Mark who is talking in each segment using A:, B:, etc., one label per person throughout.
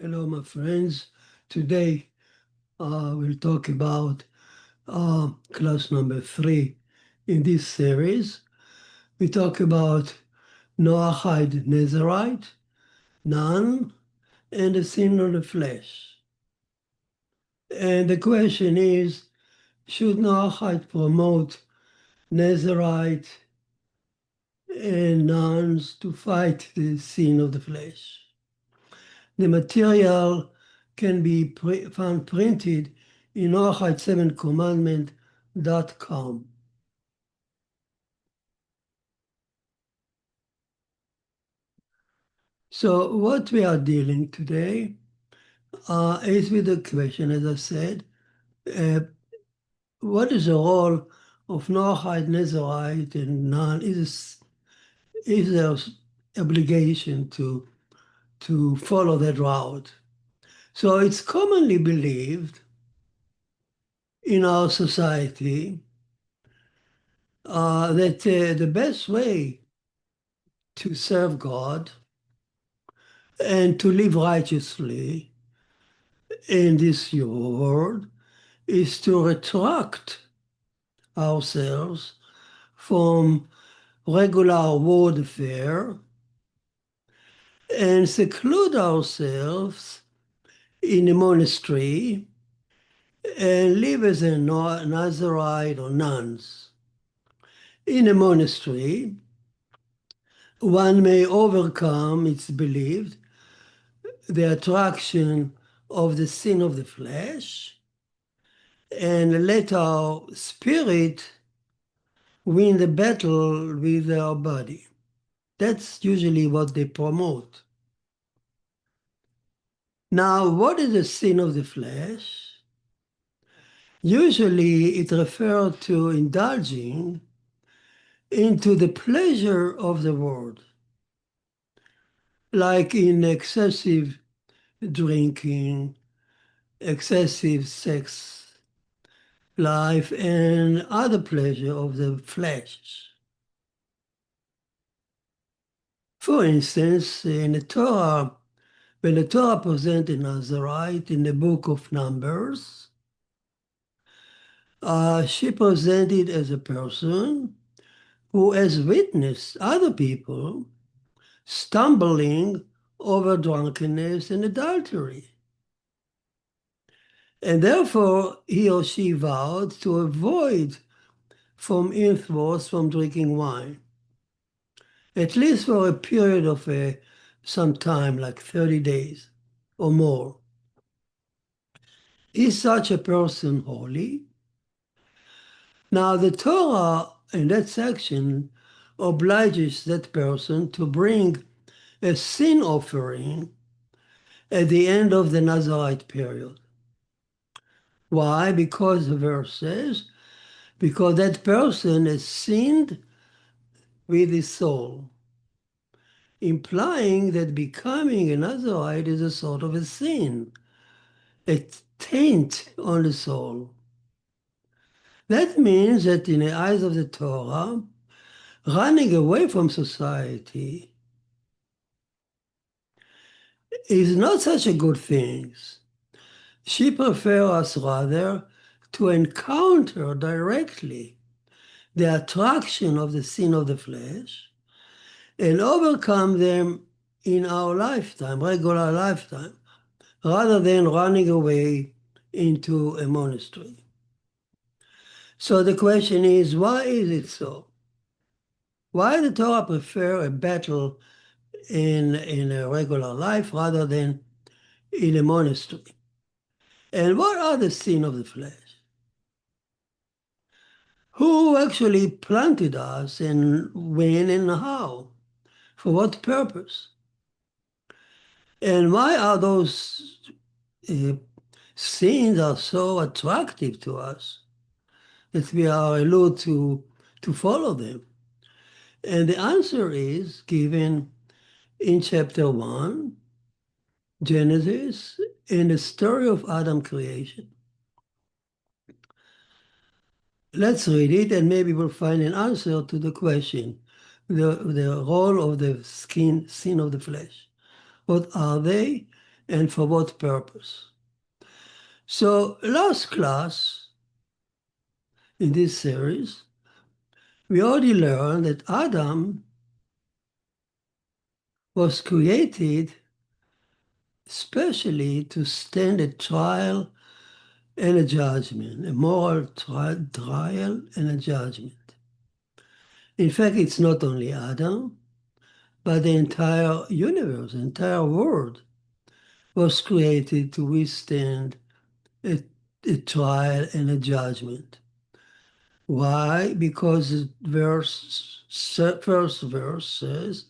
A: Hello, my friends. Today we'll talk about class number 3 in this series. We talk about Noahide, Nazarite, none, and the sin of the flesh. And the question is, should Noahide promote Nazarite and nuns to fight the sin of the flesh? The material can be found printed in Noahide7commandment.com. So what we are dealing today is with the question, as I said, what is the role of Noahide, Nazarite, and nun? Is there obligation to follow that route? So it's commonly believed in our society that the best way to serve God and to live righteously in this world is to retract ourselves from regular warfare and seclude ourselves in a monastery and live as a Nazarite or nuns. In a monastery, one may overcome, it's believed, the attraction of the sin of the flesh and let our spirit win the battle with our body. That's usually what they promote. Now, what is the sin of the flesh? Usually it refers to indulging into the pleasure of the world, like in excessive drinking, excessive sex life, and other pleasure of the flesh. For instance, in the Torah, when the Torah presented Nazarite in the book of Numbers, she presented as a person who has witnessed other people stumbling over drunkenness and adultery. And therefore, he or she vowed to avoid from henceforth from drinking wine, at least for a period of some time, like 30 days or more. Is such a person holy? Now, the Torah in that section obliges that person to bring a sin offering at the end of the Nazarite period. Why? Because the verse says, because that person has sinned with his soul, implying that becoming a Nazarite is a sort of a sin, a taint on the soul. That means that in the eyes of the Torah, running away from society is not such a good thing. She prefers us rather to encounter directly the attraction of the sin of the flesh and overcome them in our lifetime, regular lifetime, rather than running away into a monastery. So the question is, why is it so? Why the Torah prefer a battle in a regular life rather than in a monastery? And what are the sin of the flesh? Who actually planted us and when and how? For what purpose? And why are those sins are so attractive to us that we are allowed to follow them? And the answer is given in chapter 1, Genesis, in the story of Adam creation. Let's read it and maybe we'll find an answer to the question, the role of the sin of the flesh. What are they and for what purpose. So last class in this series, we already learned that Adam was created especially to stand a trial and a judgment, a moral trial and a judgment. In fact, it's not only Adam, but the entire universe, the entire world was created to withstand a, a trial and a judgment. Why? Because the first verse says,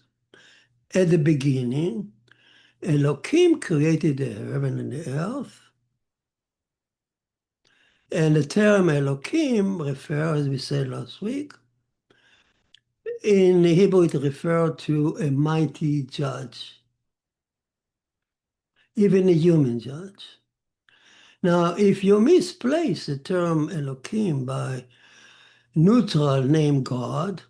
A: at the beginning, Elohim created the heaven and the earth. And the term Elohim refers, as we said last week, in Hebrew it refers to a mighty judge, even a human judge. Now, if you misplace the term Elohim by neutral name God,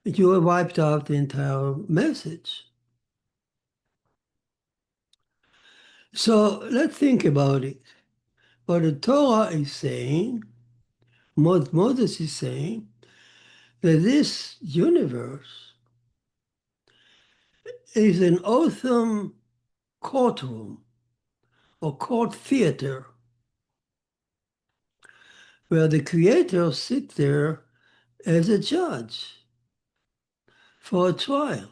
A: you have wiped out the entire message. So let's think about it. What the Torah is saying, what Moses is saying, that this universe is an awesome courtroom or court theater where the Creator sits there as a judge for a trial.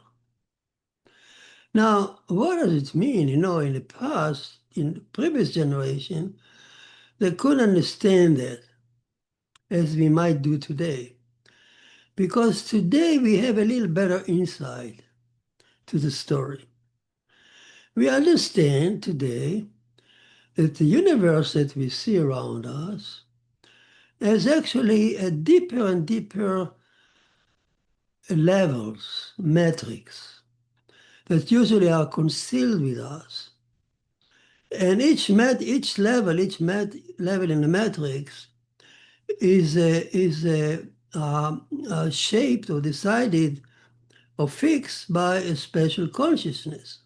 A: Now, what does it mean? You know, in the past, in the previous generation, they couldn't understand that as we might do today. Because today we have a little better insight to the story. We understand today that the universe that we see around us has actually a deeper and deeper levels, metrics, that usually are concealed with us. And each level in the matrix is shaped or decided or fixed by a special consciousness.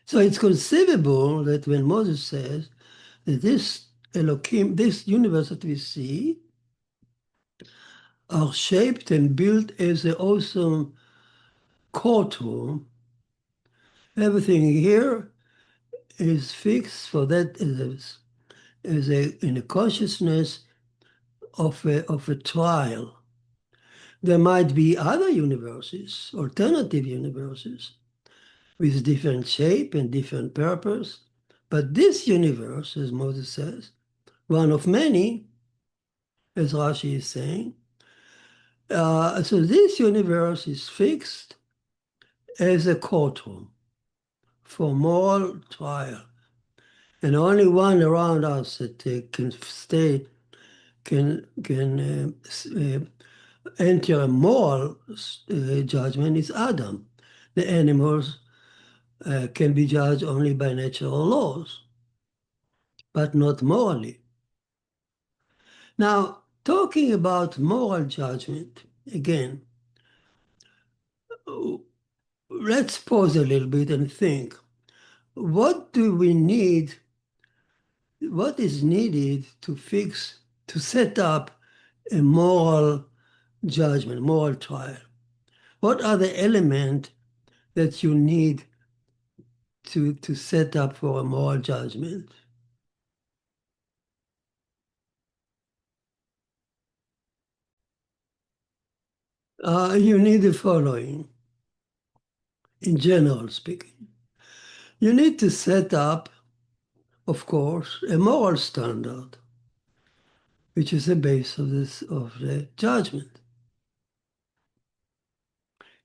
A: So it's conceivable that when Moses says that this Elohim, this universe that we see, are shaped and built as an awesome courtroom, everything here is fixed for that in a consciousness of a trial. There might be other universes, alternative universes, with different shape and different purpose. But this universe, as Moses says, one of many, as Rashi is saying, so this universe is fixed as a courtroom for moral trial. And only one around us that can enter a moral judgment is Adam. The animals can be judged only by natural laws, but not morally. Now, talking about moral judgment, again, let's pause a little bit and think. What is needed to set up a moral judgment, moral trial? What are the elements that you need to set up for a moral judgment? You need the following, in general speaking. You need to set up, of course, a moral standard, which is the base of the judgment.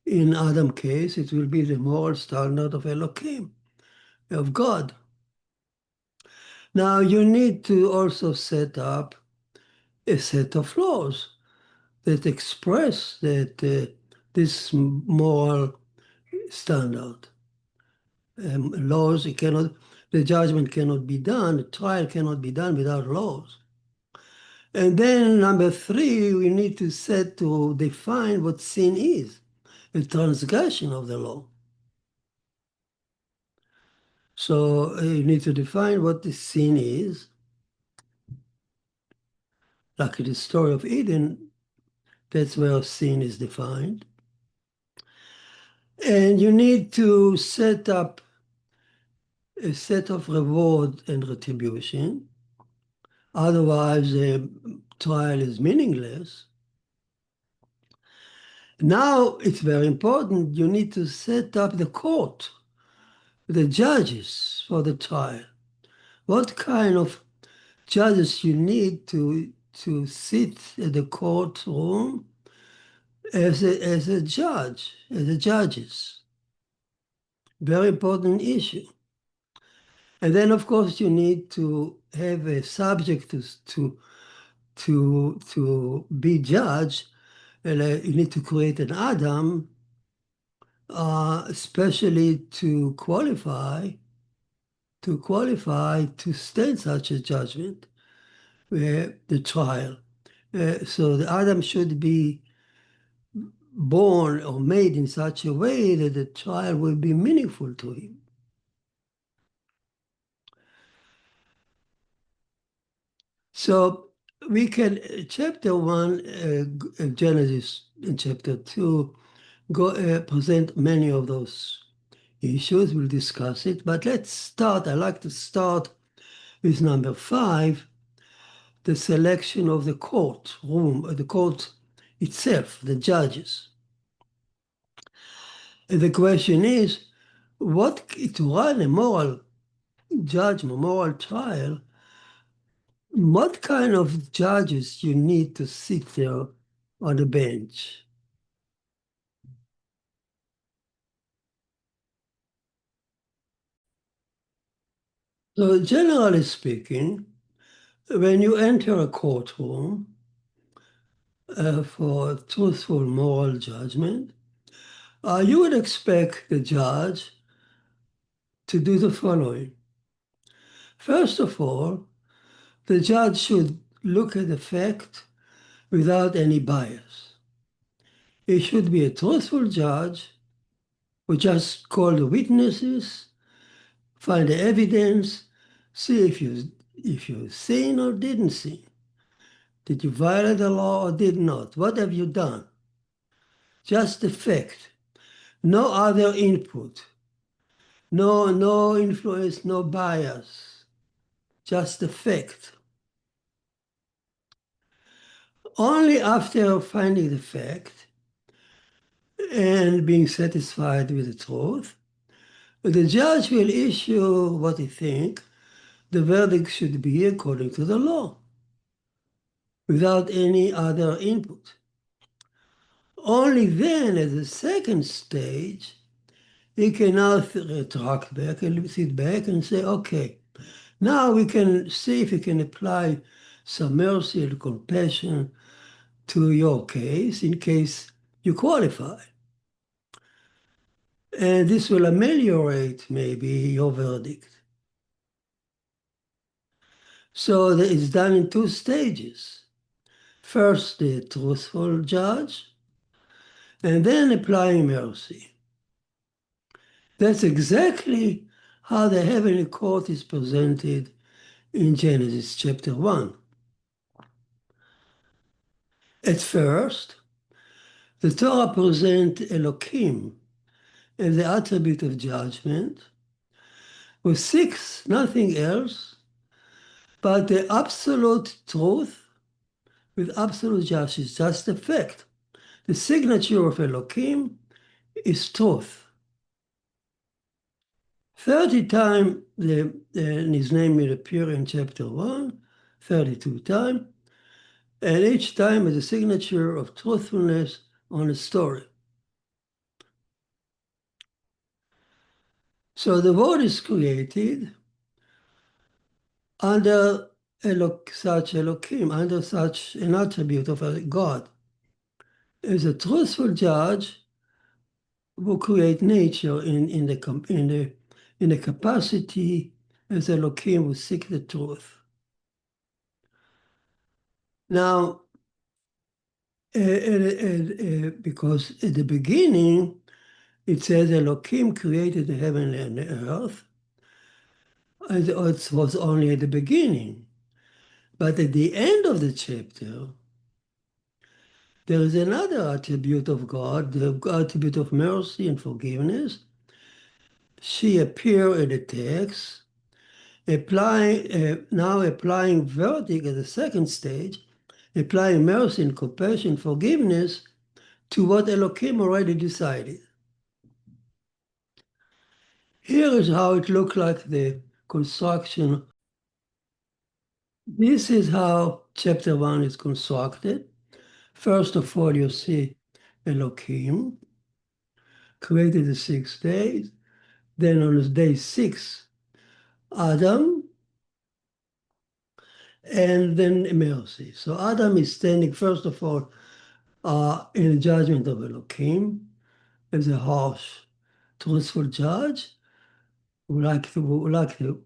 A: In Adam's case, it will be the moral standard of Elohim, of God. Now, you need to also set up a set of laws that express this moral standard. Laws, the judgment cannot be done, the trial cannot be done without laws. And then number 3, we need to define what sin is, a transgression of the law. So you need to define what the sin is. Like in the story of Eden, that's where sin is defined. And you need to set up a set of reward and retribution. Otherwise, the trial is meaningless. Now, it's very important, you need to set up the court, the judges for the trial. What kind of judges you need to sit at the courtroom as a judge, as a judges. Very important issue. And then, of course, you need to have a subject to be judged, and you need to create an Adam, especially to qualify to stand such a judgment, the trial. So the Adam should be born or made in such a way that the trial will be meaningful to him. So we can, chapter 1, Genesis, in chapter 2, present many of those issues. We'll discuss it. But let's start. I like to start with number 5, the selection of the courtroom, the court itself, the judges. And the question is, to run a moral judgment, moral trial, what kind of judges you need to sit there on the bench? So generally speaking, when you enter a courtroom for truthful moral judgment, you would expect the judge to do the following. First of all, the judge should look at the fact without any bias. He should be a truthful judge who just call the witnesses, find the evidence, see if you sin or didn't sin. Did you violate the law or did not? What have you done? Just the fact. No other input. No influence, no bias. Just the fact. Only after finding the fact and being satisfied with the truth, the judge will issue what he thinks the verdict should be according to the law, without any other input. Only then, at the second stage, he can now retract back and sit back and say, okay, now we can see if we can apply some mercy and compassion to your case in case you qualify. And this will ameliorate maybe your verdict. So it's done in 2 stages. First, the truthful judge, and then applying mercy. That's exactly how the heavenly court is presented in Genesis chapter 1. At first, the Torah presents ELOHIM as the attribute of judgment, with 6, nothing else, but the absolute truth with absolute justice, just the fact. The signature of Elohim is truth. 30 times his name will appear in chapter 1, 32 times, and each time is a signature of truthfulness on a story. So the world is created under such Elohim, under such an attribute of a God. As a truthful judge who create nature in the capacity as Elohim who seek the truth. Now, because at the beginning, it says Elohim created the heaven and the earth. It was only at the beginning. But at the end of the chapter, there is another attribute of God, the attribute of mercy and forgiveness. She appeared in the text, now applying verdict at the second stage, applying mercy and compassion, forgiveness to what Elohim already decided. Here is how it looked like the construction. This is how chapter 1 is constructed. First of all, you see Elohim created the 6 days. Then on day 6, Adam, and then mercy. So Adam is standing, first of all, in the judgment of Elohim as a harsh, truthful judge who to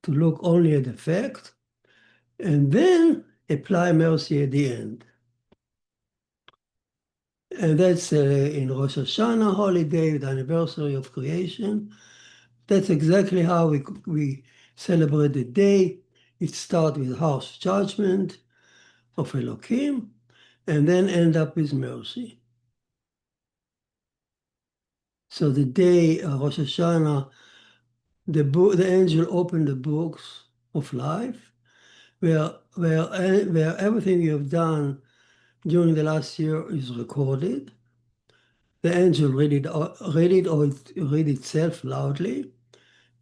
A: look only at the fact and then apply mercy at the end. And that's in Rosh Hashanah holiday, the anniversary of creation. That's exactly how we celebrate the day. It starts with harsh judgment of Elohim and then end up with mercy. So the day Rosh Hashanah, the angel opened the books of life, where everything you have done during the last year is recorded. The angel read itself loudly,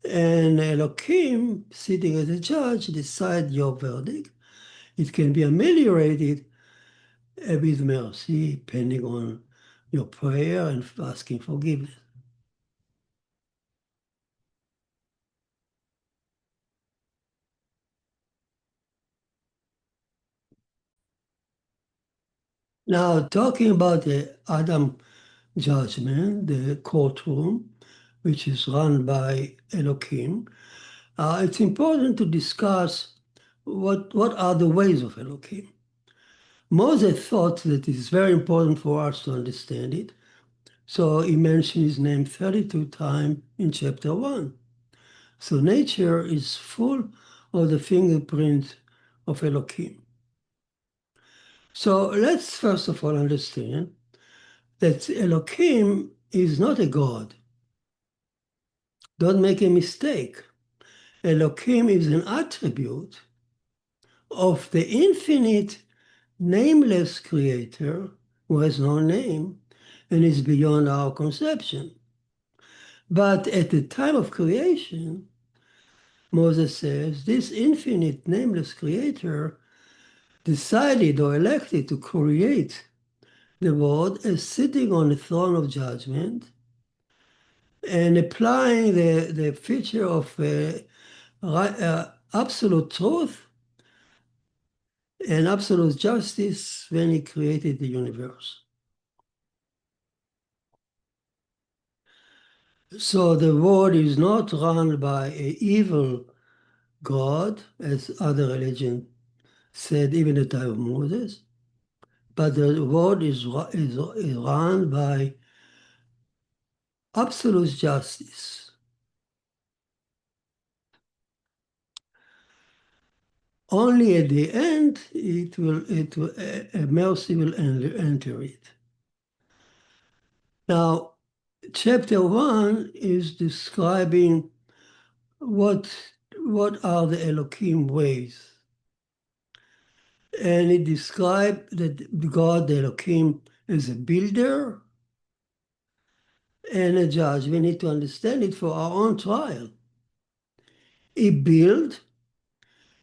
A: and Elohim, sitting as a judge, decide your verdict. It can be ameliorated with mercy, depending on your prayer and asking forgiveness. Now, talking about the Adam judgment, the courtroom, which is run by Elohim, it's important to discuss what are the ways of Elohim. Moses thought that it is very important for us to understand it, so he mentioned his name 32 times in chapter 1. So nature is full of the fingerprint of Elohim. So let's first of all understand that Elohim is not a God. Don't make a mistake. Elohim is an attribute of the infinite, nameless creator who has no name and is beyond our conception. But at the time of creation, Moses says, this infinite, nameless creator decided or elected to create the world as sitting on the throne of judgment and applying the feature of absolute truth and absolute justice when he created the universe. So the world is not run by an evil God, as other religions said, even at the time of Moses, but the world is run by absolute justice. Only at the end, mercy will enter it. Now, chapter 1 is describing what are the Elohim ways. And it described that God, the Elohim, is a builder and a judge. We need to understand it for our own trial. He builds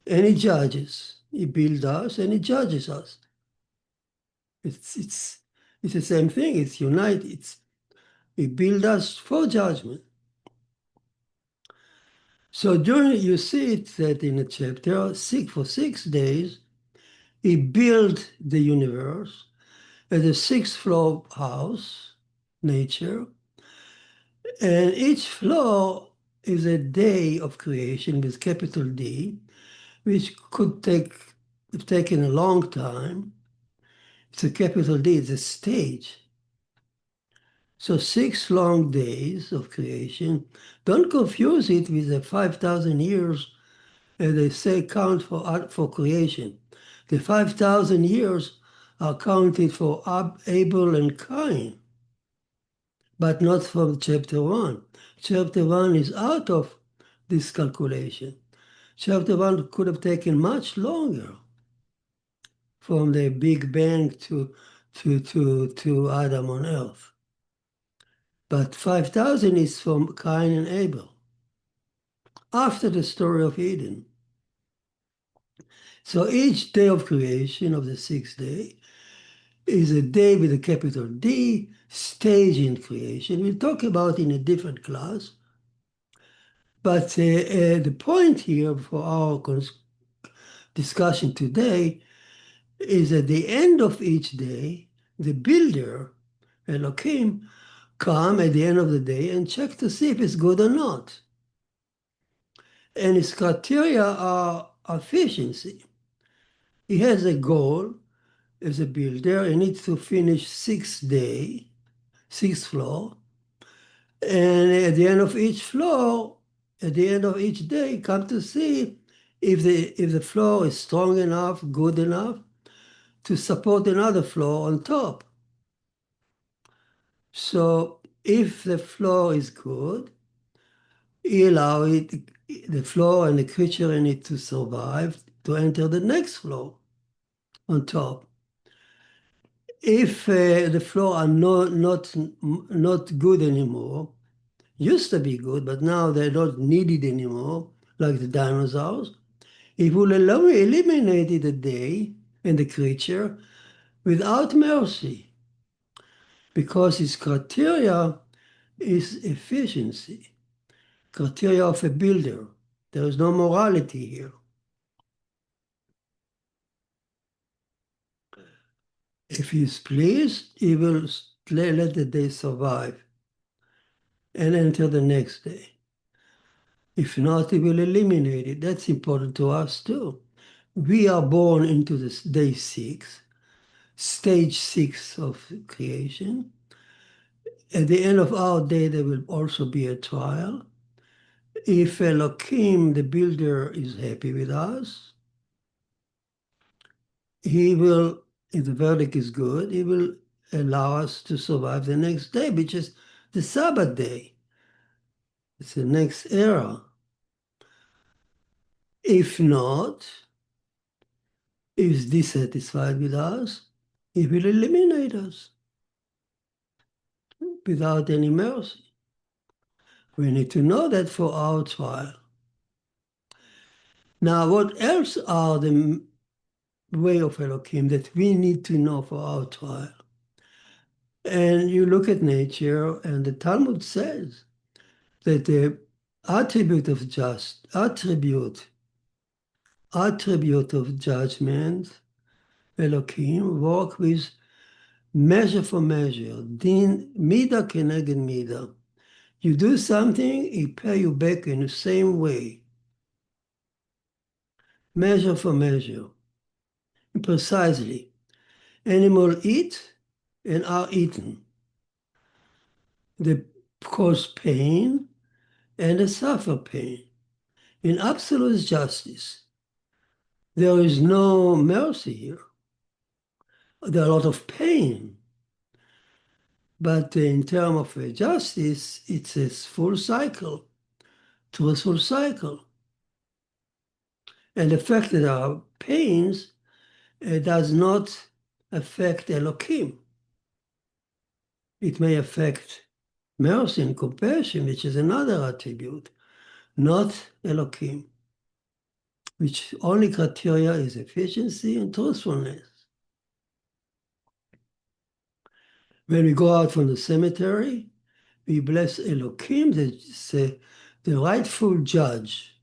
A: and he judges. He builds us and he judges us. It's the same thing. It's united. He builds us for judgment. So you see it that in the chapter, for 6 days, he built the universe as a 6-floor house, nature, and each floor is a day of creation with capital D, which could have taken a long time. It's a capital D, it's a stage. So 6 long days of creation. Don't confuse it with the 5,000 years they say count for creation. The 5,000 years are counted for Abel and Cain, but not from chapter 1. Chapter 1 is out of this calculation. Chapter 1 could have taken much longer from the Big Bang to Adam on earth. But 5,000 is from Cain and Abel, after the story of Eden. So each day of creation of the 6th day is a day with a capital D, stage in creation. We'll talk about in a different class. But the point here for our discussion today is at the end of each day, the builder, Elohim, come at the end of the day and check to see if it's good or not. And his criteria are efficiency. He has a goal as a builder. He needs to finish 6th floor. And at the end of each floor, at the end of each day, come to see if the floor is strong enough, good enough to support another floor on top. So if the floor is good, you allow the floor and the creature in it to survive, to enter the next floor on top. If the floor are not good anymore, used to be good, but now they're not needed anymore, like the dinosaurs, it will eliminate the day and the creature without mercy, because its criteria is efficiency, criteria of a builder. There is no morality here. If he is pleased, he will let the day survive and enter the next day. If not, he will eliminate it. That's important to us too. We are born into this day 6, stage 6 of creation. At the end of our day, there will also be a trial. If Elohim, the builder, is happy with us, he will, if the verdict is good, he will allow us to survive the next day, which is the Sabbath day. It's the next era. If not, if he's dissatisfied with us, he will eliminate us without any mercy. We need to know that for our trial. Now, what else are the way of Elohim that we need to know for our trial? And you look at nature, and the Talmud says that the attribute of judgment, Elohim, work with measure for measure, din mida keneged mida. You do something, he pay you back in the same way. Measure for measure, precisely. Animals eat and are eaten. They cause pain and they suffer pain. In absolute justice, there is no mercy here. There are a lot of pain. But in terms of justice, it's a full cycle, truthful cycle. And the fact that there are pains does not affect Elohim. It may affect mercy and compassion, which is another attribute, not Elohim, which only criteria is efficiency and truthfulness. When we go out from the cemetery, we bless Elohim, the rightful judge,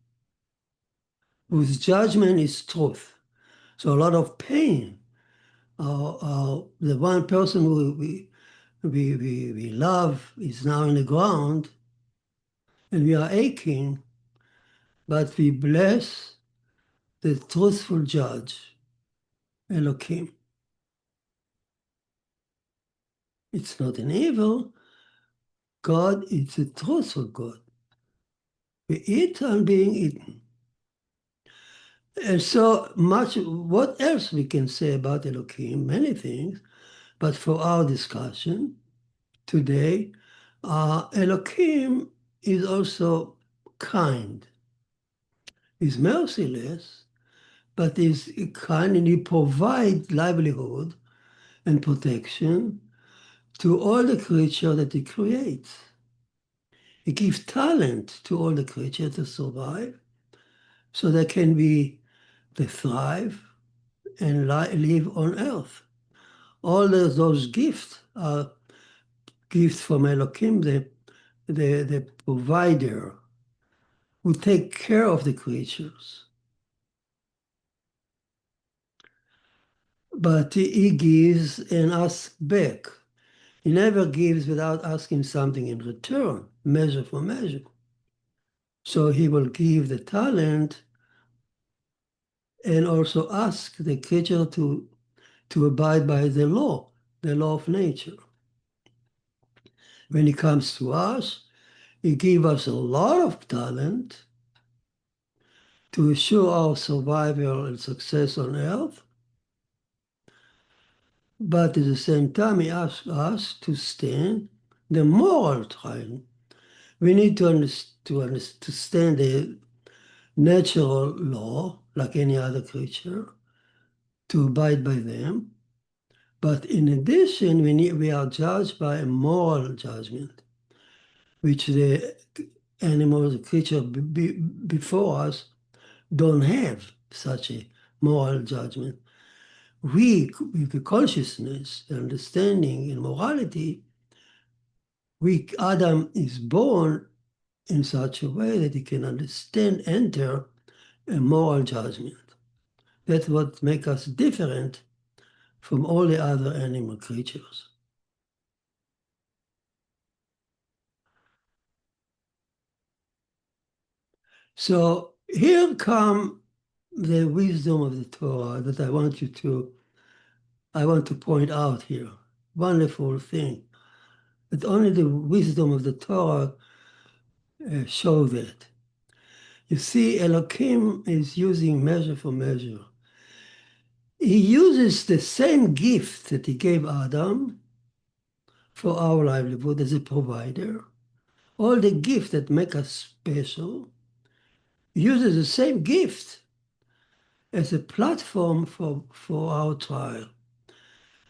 A: whose judgment is truth. So a lot of pain. The one person who we love is now in the ground, and we are aching, but we bless the truthful judge, Elohim. It's not an evil, God is a truthful God. We eat and being eaten. And so much, what else we can say about Elohim? Many things, but for our discussion today, Elohim is also kind. He's merciless, but he's kind and he provides livelihood and protection to all the creatures that he creates. He gives talent to all the creatures to survive so they thrive and live on earth. All those gifts are gifts from Elohim, the provider who take care of the creatures. But he gives and asks back. He never gives without asking something in return, measure for measure. So he will give the talent and also ask the creature to abide by the law of nature. When it comes to us, he gives us a lot of talent to assure our survival and success on earth. But at the same time, he asks us to stand the moral trial. We need to stand the natural law, like any other creature, to abide by them. But in addition, we are judged by a moral judgment, which the animals, the creature before us, don't have such a moral judgment. We, with the consciousness, the understanding, and morality, Adam is born in such a way that he can enter a moral judgment. That's what makes us different from all the other animal creatures. So here come the wisdom of the Torah that I want to point out here. Wonderful thing. But only the wisdom of the Torah show that. You see, Elohim is using measure for measure. He uses the same gift that he gave Adam for our livelihood as a provider. All the gifts that make us special, he uses the same gift as a platform for our trial.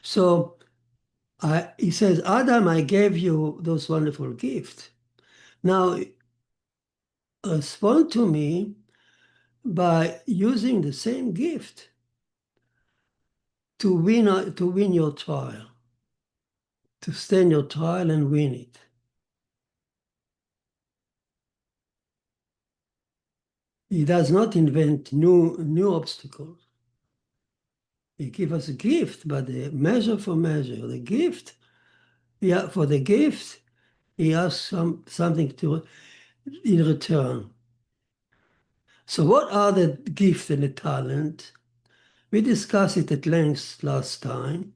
A: So he says, Adam, I gave you those wonderful gifts. Now, respond to me by using the same gift to win your trial, to stand your trial and win it. He does not invent new obstacles. He gives us a gift, but the measure for measure, the gift, for the gift, he asks something in return. So what are the gift and the talent? We discussed it at length last time.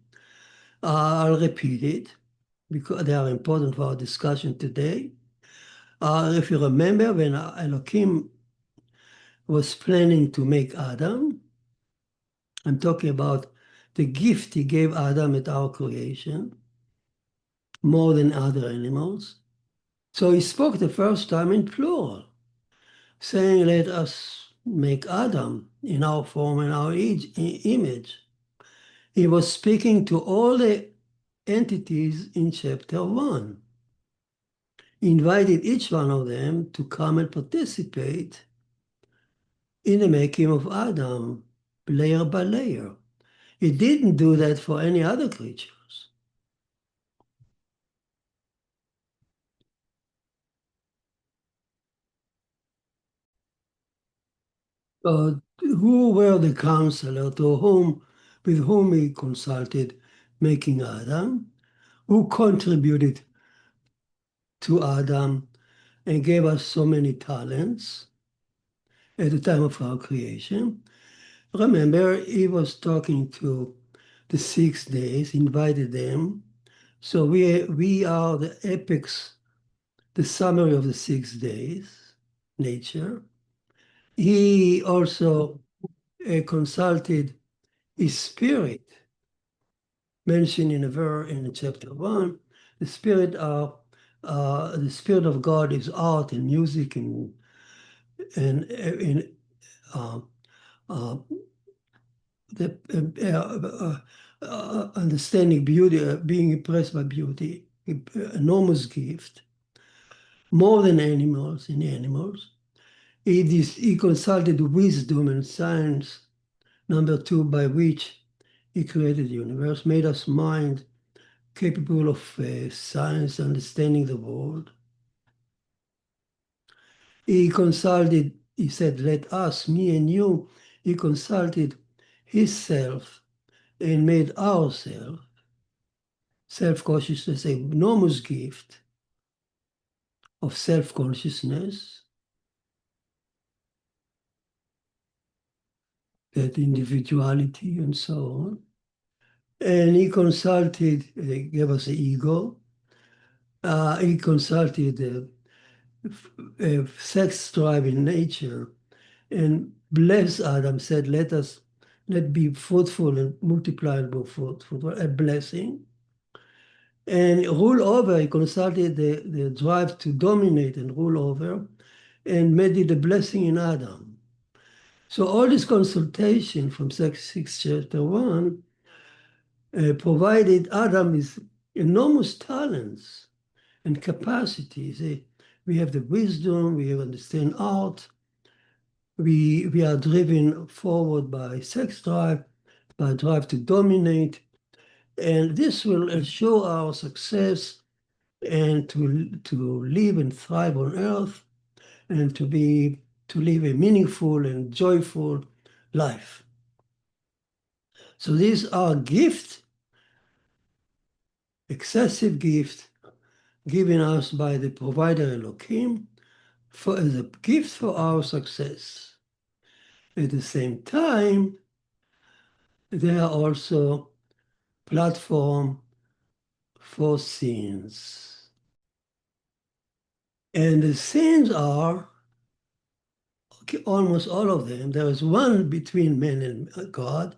A: I'll repeat it because they are important for our discussion today. If you remember, when Elohim was planning to make Adam, I'm talking about the gift he gave Adam at our creation, more than other animals. So he spoke the first time in plural, saying, let us make Adam in our form and our image. He was speaking to all the entities in chapter 1. He invited each one of them to come and participate in the making of Adam, layer by layer. He didn't do that for any other creatures. Who were the counselor with whom he consulted making Adam? Who contributed to Adam and gave us so many talents at the time of our creation? Remember, he was talking to the 6 days, invited them. So we are the apex the summary of the 6 days, nature. He also consulted his spirit, mentioned in chapter 1. The spirit of God is art and music and in the understanding beauty, being impressed by beauty, enormous gift, more than animals in animals. He consulted wisdom and science, number 2, by which he created the universe, made us mind capable of science, understanding the world. He said, let us, me and you, he consulted his self and made ourself. Self-consciousness, an enormous gift of self-consciousness, that individuality and so on. And he consulted, gave us the ego. He consulted sex drive in nature and blessed Adam, said, let be fruitful and multiply and be fruitful, a blessing. And rule over, he consulted the drive to dominate and rule over and made it a blessing in Adam. So all this consultation from 6 chapter 1 provided Adam with enormous talents and capacities. We have the wisdom, we understand art, we are driven forward by sex drive, by drive to dominate, and this will ensure our success and to live and thrive on earth and to live a meaningful and joyful life. So these are gifts, excessive gifts, given us by the provider ELOHIM as a gift for our success. At the same time, they are also platform for sins. And the sins are almost all of them. There is one between man and God,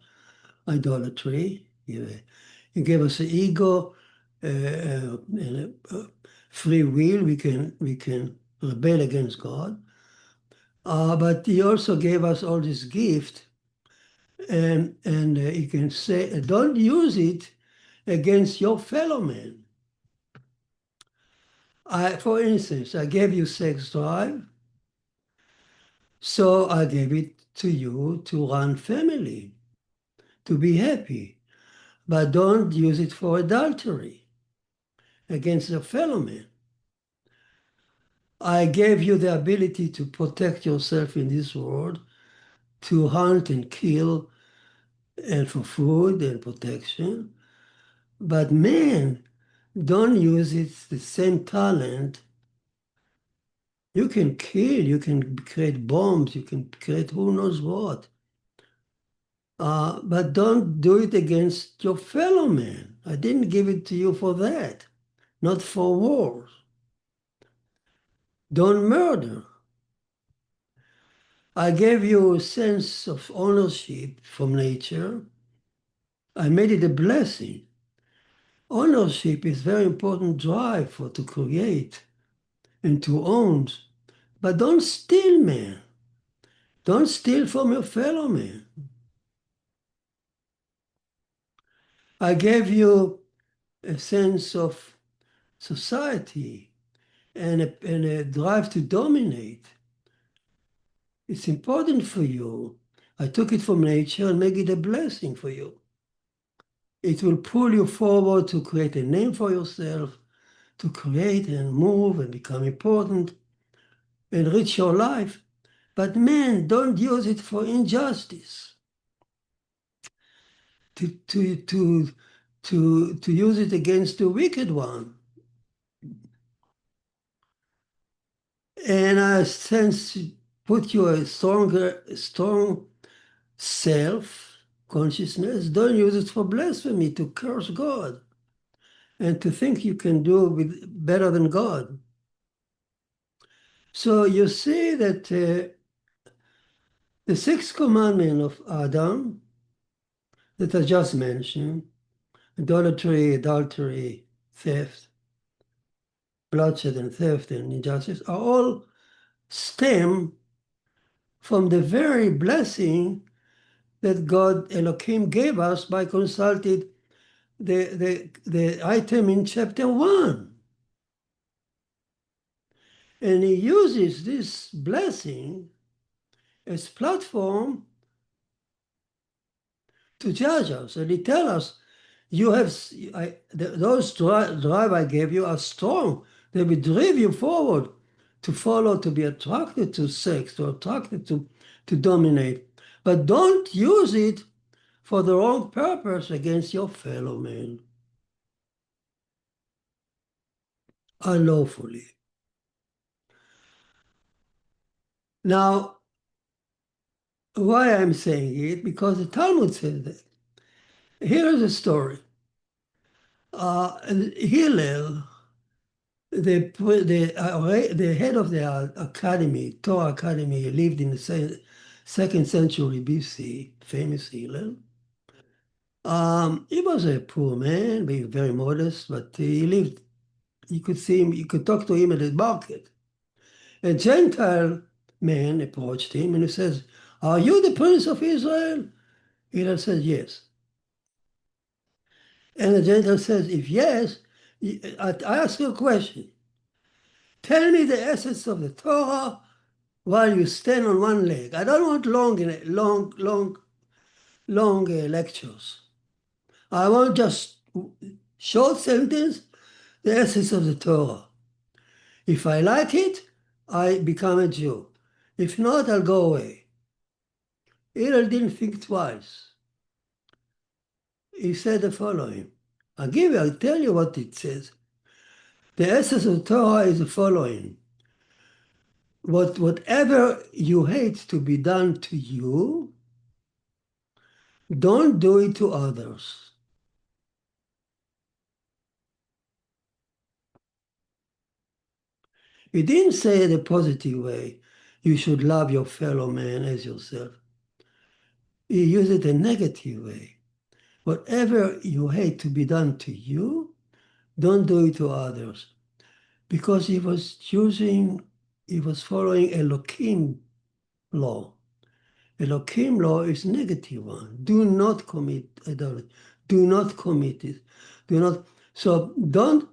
A: idolatry. He gave us an ego and free will. We can rebel against God. But he also gave us all this gift, and he can say, don't use it against your fellow man. For instance, I gave you sex drive, so I gave it to you to run family, to be happy. But don't use it for adultery against your fellow man. I gave you the ability to protect yourself in this world, to hunt and kill, and for food and protection. But man, don't use it, the same talent. You can kill, you can create bombs, you can create who knows what. But don't do it against your fellow man. I didn't give it to you for that, not for wars. Don't murder. I gave you a sense of ownership from nature. I made it a blessing. Ownership is very important drive to create and to own. But don't steal, man. Don't steal from your fellow man. I gave you a sense of society and a drive to dominate. It's important for you. I took it from nature and make it a blessing for you. It will pull you forward to create a name for yourself, to create and move and become important, enrich your life. But man, don't use it for injustice. To use it against the wicked one. And I sense put you a strong self-consciousness. Don't use it for blasphemy, to curse God, and to think you can do better than God. So you see that the sixth commandment of Adam that I just mentioned, idolatry, adultery, theft, bloodshed and theft and injustice, are all stem from the very blessing that God Elohim gave us by consulting the item in chapter 1. And he uses this blessing as platform to judge us. And he tells us, those drive I gave you are strong. They will drive you forward to follow, to be attracted to sex, to attracted to dominate. But don't use it for the wrong purpose against your fellow man unlawfully. Now, why I'm saying it? Because the Talmud says that. Here is a story. Hillel, the head of the academy, Torah Academy, lived in the second century BC, famous Hillel. He was a poor man, being very modest, but he lived, you could see him, you could talk to him at the market. A Gentile man approached him and he says, "Are you the Prince of Israel?" Hillel says, "Yes." And the Gentile says, "If yes, I ask you a question. Tell me the essence of the Torah while you stand on one leg. I don't want long lectures. I want just short sentence, the essence of the Torah. If I like it, I become a Jew. If not, I'll go away." Hillel didn't think twice. He said the following. I'll tell you what it says. The essence of Torah is the following. Whatever you hate to be done to you, don't do it to others. He didn't say it a positive way. You should love your fellow man as yourself. He used it a negative way. Whatever you hate to be done to you, don't do it to others. Because he was following Elohim law. Elohim law is negative one. Do not commit idolatry. Do not commit it. Do not. So don't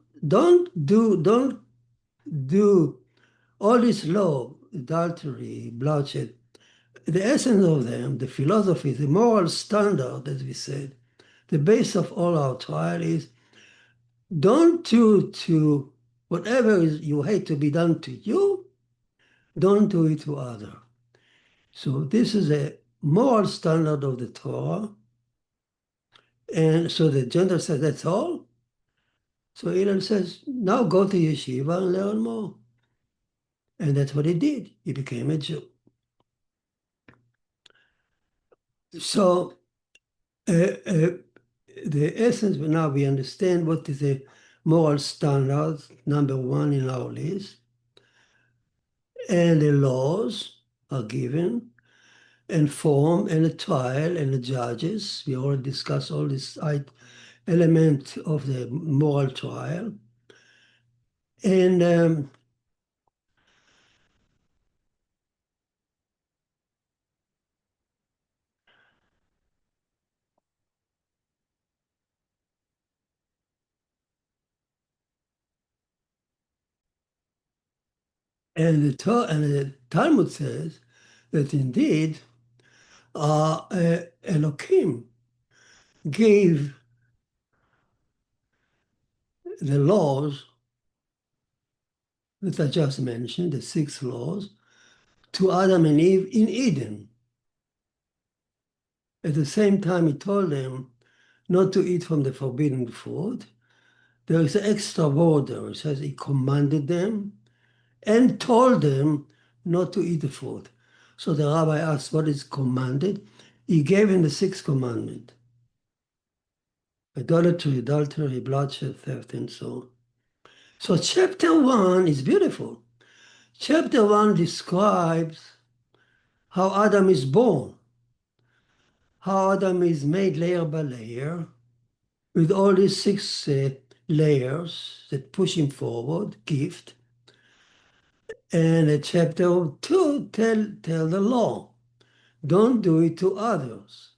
A: do all this law, adultery, bloodshed. The essence of them, the philosophy, the moral standard, as we said, the base of all our trial is don't do to whatever you hate to be done to you, don't do it to others. So this is a moral standard of the Torah. And so the Gentile says, that's all? So Hillel says, now go to yeshiva and learn more. And that's what he did. He became a Jew. So the essence, now we understand what is the moral standard, number one in our list. And the laws are given, and form, and a trial, and the judges. We already discussed all this element of the moral trial. And the Talmud says that indeed Elohim gave the laws that I just mentioned, the 6 laws, to Adam and Eve in Eden. At the same time, he told them not to eat from the forbidden fruit. There is an extra order. It says he commanded them and told them not to eat the fruit. So the rabbi asked, what is commanded? He gave him the 6th commandment. Idolatry, adultery, bloodshed, theft, and so on. So chapter 1 is beautiful. Chapter 1 describes how Adam is born, how Adam is made layer by layer, with all these six layers that push him forward, gift. And chapter 2 tell the law. Don't do it to others.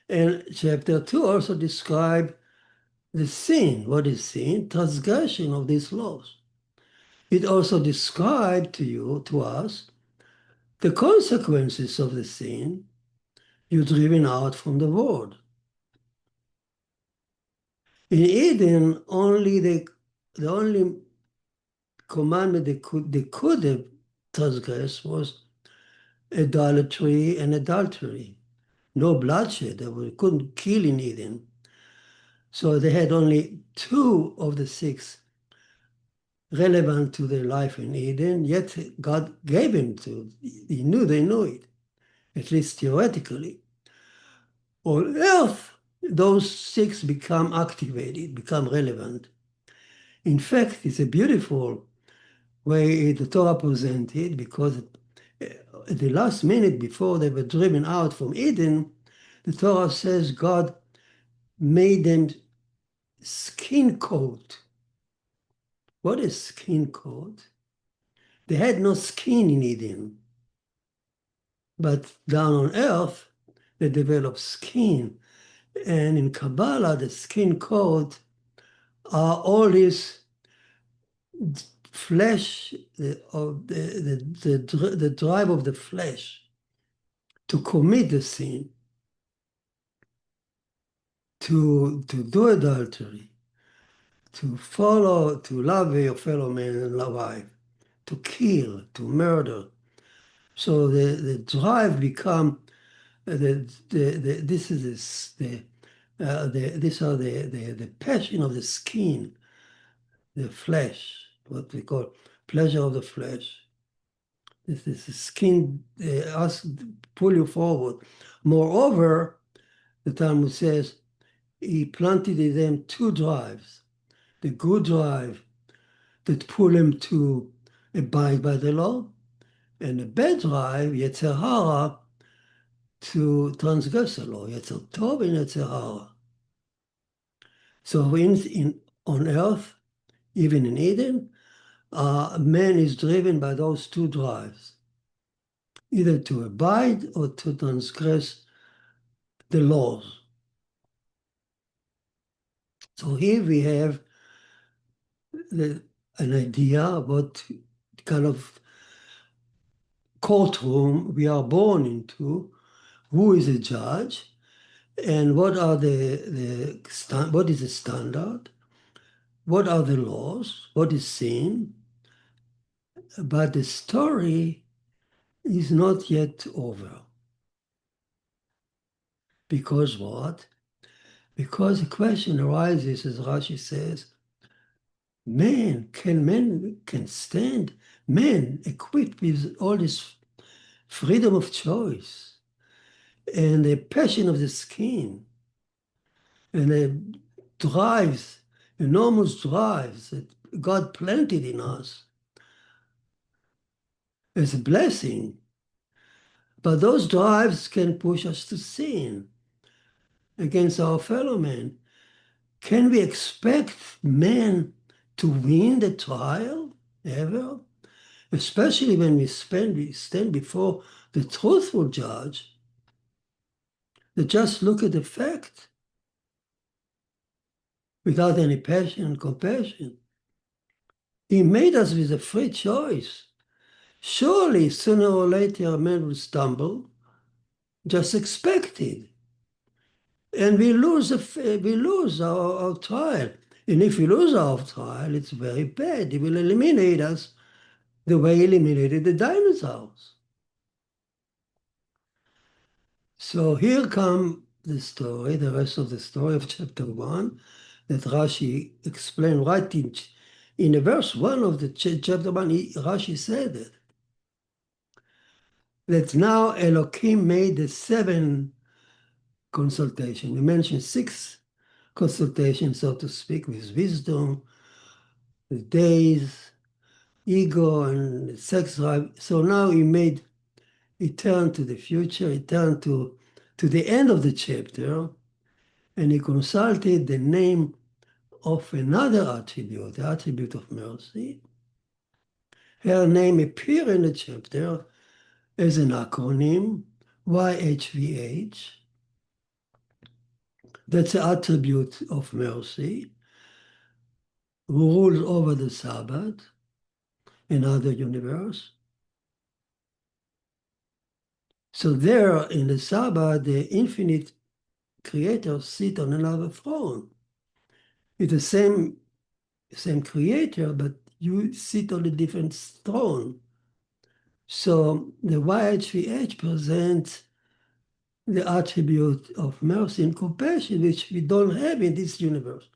A: And chapter 2 also describe the sin. What is sin? Transgression of these laws. It also described to us, the consequences of the sin. You're driven out from the world. In Eden, the only commandment they could have transgressed was idolatry and adultery. No bloodshed. They couldn't kill in Eden. So they had only two of the six relevant to their life in Eden, yet God gave him to. They knew it, at least theoretically. On earth, those six become activated, become relevant. In fact, it's a beautiful way the Torah presented, because at the last minute before they were driven out from Eden, the Torah says God made them skin coat. What is skin coat? They had no skin in Eden, but down on earth, they developed skin. And in Kabbalah, the skin coat are all these flesh, the drive of the flesh to commit the sin, to do adultery, to love your fellow man and wife, to kill, to murder. So the drive become these are the passion of the skin, the flesh, what we call pleasure of the flesh. This is the skin pull you forward. Moreover, the Talmud says he planted in them two drives: the good drive that pull him to abide by the law, and the bad drive, Yetzer Hara, to transgress the law, Yetzer Tov and Yetzer Hara. So on earth, even in Eden, man is driven by those two drives, either to abide or to transgress the laws. So here we have an idea what kind of courtroom we are born into, who is a judge, and what is the standard, what are the laws, what is sin. But the story is not yet over. Because what? Because the question arises, as Rashi says, man can stand, man equipped with all this freedom of choice and the passion of the skin and the drives, enormous drives that God planted in us as a blessing. But those drives can push us to sin against our fellow man. Can we expect man to win the trial ever? Especially when we stand before the truthful judge that just look at the fact without any passion and compassion. He made us with a free choice. Surely sooner or later man will stumble, just expected. And we lose our trial. And if we lose our trial, it's very bad. He will eliminate us the way he eliminated the dinosaurs. So here come the story, the rest of the story of chapter 1, that Rashi explained right in the verse 1 of the chapter 1. Rashi said that now Elohim made the 7 consultation. We mentioned 6 consultations, so to speak, with wisdom, the days, ego and sex drive. So now he turned to the future, he turned to the end of the chapter, and he consulted the name of another attribute, the attribute of mercy. Her name appears in the chapter as an acronym, YHVH. That's the attribute of mercy, who rules over the Sabbath in other universe. So there in the Sabbath, the infinite creator sits on another throne. It's the same creator, but you sit on a different throne. So the YHVH presents the attribute of mercy and compassion, which we don't have in this universe,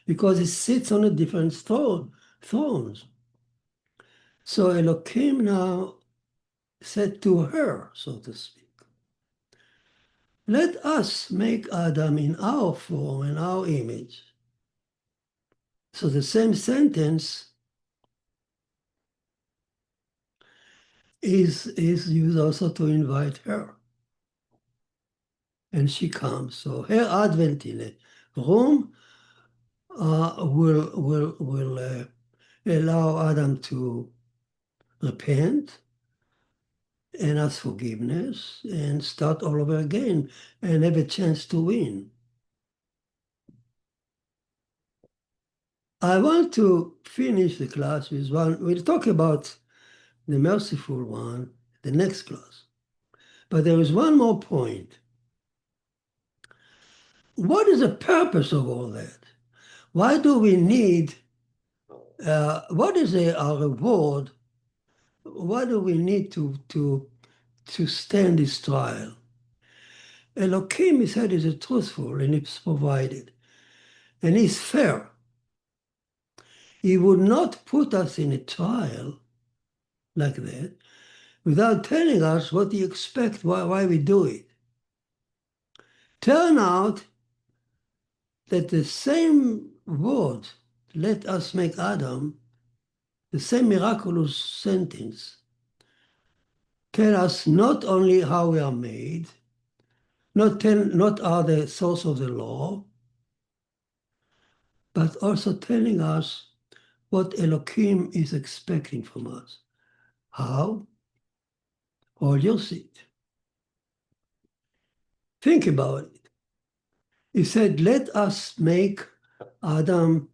A: because it sits on a different thrones. So Elohim now said to her, so to speak, let us make Adam in our form and our image. So the same sentence is used also to invite her. And she comes. So her advent in a room will allow Adam to repent and ask forgiveness and start all over again and have a chance to win. I want to finish the class with one. We'll talk about the merciful one the next class. But there is one more point. What is the purpose of all that? Why do we need, what is our reward? Why do we need to stand this trial? Elohim, he said, is truthful and it's provided. And he's fair. He would not put us in a trial like that without telling us what he expects, why we do it. Turn out that the same word, let us make Adam, the same miraculous sentence, tell us not only how we are made, not are the source of the law, but also telling us what Elohim is expecting from us. How? Hold your seat. Think about it. He said, let us make Adam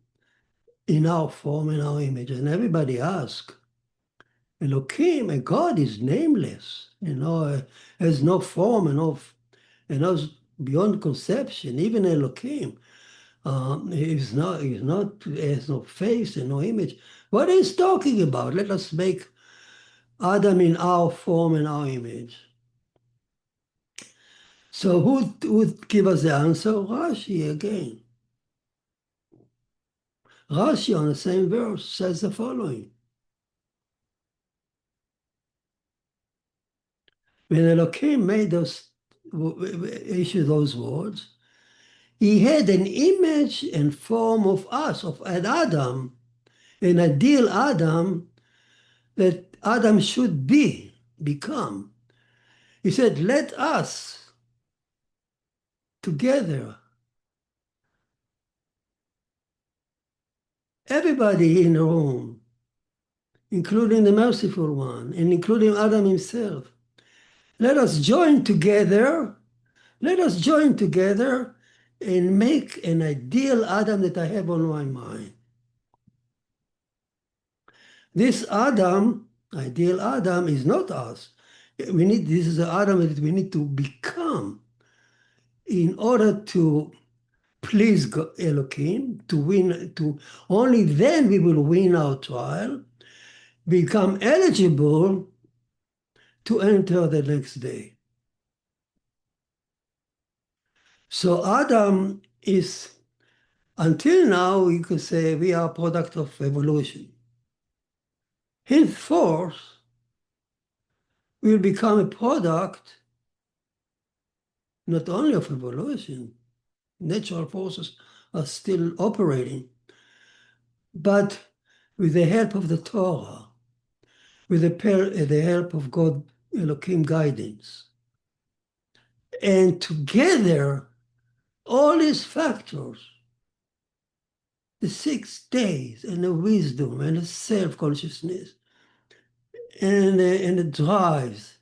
A: in our form, in our image. And everybody asked, Elohim, a God is nameless, has no form and knows beyond conception. Even Elohim has no face and no image. What is talking about? Let us make Adam in our form and our image. So who would give us the answer? Rashi again. Rashi on the same verse says the following. When Elohim issued those words, he had an image and form of us, of an Adam, an ideal Adam that Adam should become. He said, let us together, everybody in the room, including the merciful one and including Adam himself, let us join together and make an ideal Adam that I have on my mind. This Adam, ideal Adam, is not us. This is the Adam that we need to become in order to please Elohim, only then we will win our trial, become eligible to enter the next day. So Adam is, until now, you could say we are a product of evolution. Henceforth, we will become a product not only of evolution, natural forces are still operating, but with the help of the Torah. with the help of God, ELOHIM guidance. And together, all these factors, the 6 days, and the wisdom, and the self-consciousness, and the drives,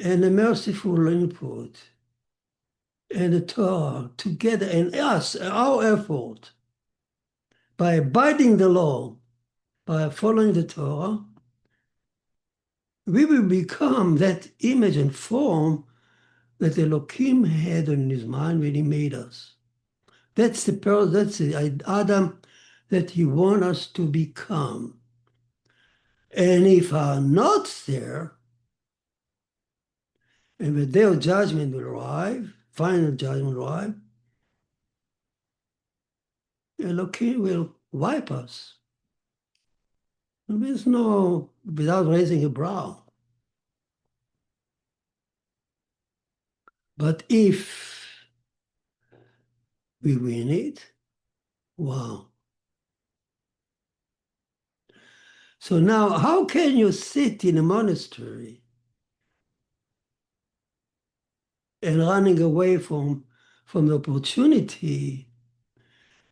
A: and the merciful input, and the Torah, together, and us, our effort, by abiding the law, by following the Torah, we will become that image and form that Elohim had in his mind when he made us. That's the Adam that he wants us to become. And if are not there, and the day of judgment will arrive, final judgment will arrive, Elohim will wipe us. There's no, without raising a brow. But if we win it, wow. So now, how can you sit in a monastery and running away from the opportunity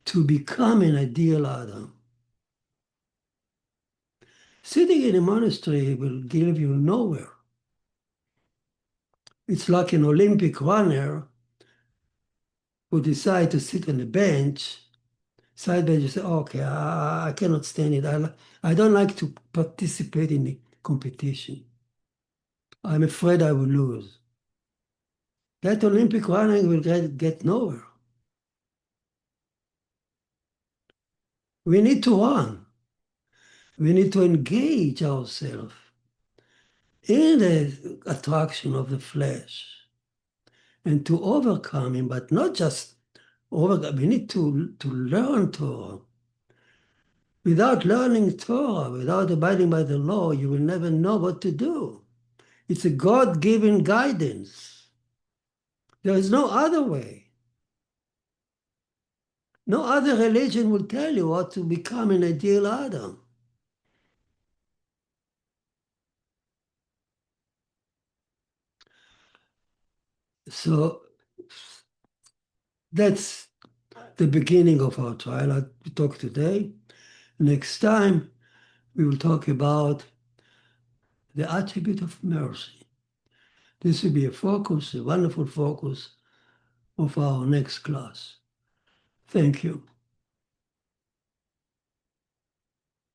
A: to become an ideal Adam? Sitting in a monastery will give you nowhere. It's like an Olympic runner who decides to sit on the bench, side bench, you say, okay, I cannot stand it. I don't like to participate in the competition. I'm afraid I will lose. That Olympic running will get nowhere. We need to run. We need to engage ourselves in the attraction of the flesh and to overcome him, but not just overcome. We need to learn Torah. Without learning Torah, without abiding by the law, you will never know what to do. It's a God-given guidance. There is no other way. No other religion will tell you how to become an ideal Adam. So that's the beginning of our trial. I talk today. Next time, we will talk about the attribute of mercy. This will be a focus, a wonderful focus of our next class. Thank you.